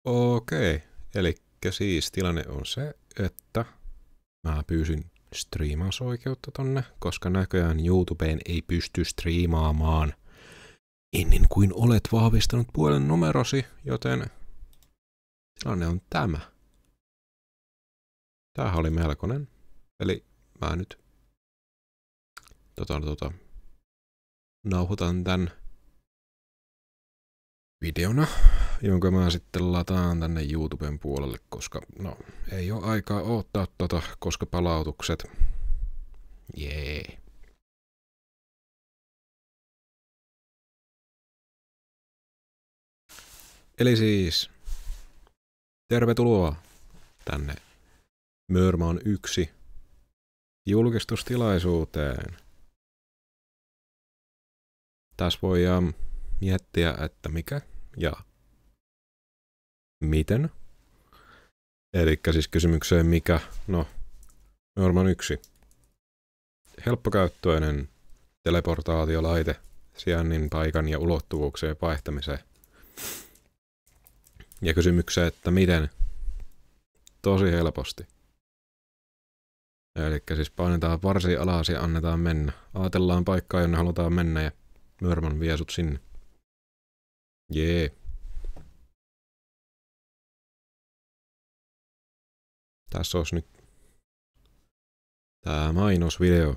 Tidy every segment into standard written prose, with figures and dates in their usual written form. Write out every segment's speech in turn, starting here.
Okei, eli siis tilanne on se, että mä pyysin striimausoikeutta tonne, koska näköjään YouTubeen ei pysty striimaamaan ennen kuin olet vahvistanut puolen numerosi, joten tilanne on tämä. Tämähän oli melkoinen. Eli mä nyt nauhoitan tän videona, jonka mä sitten lataan tänne YouTuben puolelle, koska no ei ole aikaa odottaa koska palautukset. Jee. Eli siis tervetuloa tänne Mörmaan 1 julkistustilaisuuteen. Tässä voidaan miettiä, että mikä ja miten. Elikkä siis kysymykseen mikä, no Mörmaan 1. Helppokäyttöinen teleportaatiolaite sijainnin, paikan ja ulottuvuuksien vaihtamiseen. Ja kysymykseen, että miten? Tosi helposti. Elikkä siis painetaan varsi alas ja annetaan mennä. Aatellaan paikkaa, jonne halutaan mennä ja Mörmän vie sut sinne. Jee. Tässä olisi nyt tää mainosvideo.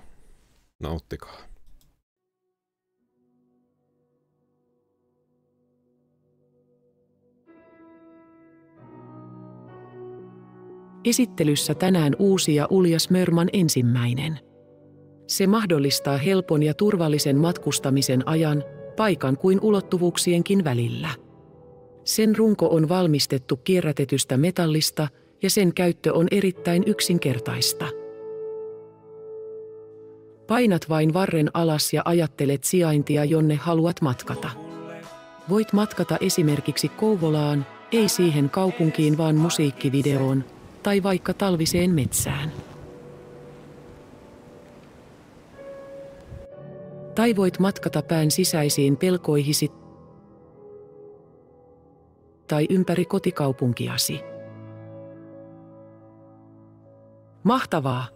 Nauttikaa. Esittelyssä tänään uusi ja uljas Mörman ensimmäinen. Se mahdollistaa helpon ja turvallisen matkustamisen ajan, paikan kuin ulottuvuuksienkin välillä. Sen runko on valmistettu kierrätetystä metallista ja sen käyttö on erittäin yksinkertaista. Painat vain varren alas ja ajattelet sijaintia, jonne haluat matkata. Voit matkata esimerkiksi Kouvolaan, ei siihen kaupunkiin vaan musiikkivideoon, tai vaikka talviseen metsään. Tai voit matkata pään sisäisiin pelkoihisi tai ympäri kotikaupunkiasi. Mahtavaa!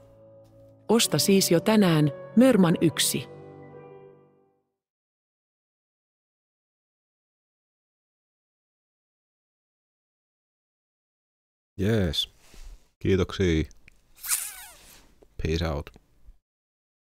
Osta siis jo tänään Mörman 1. Jees. Kiitoksia. Peace out.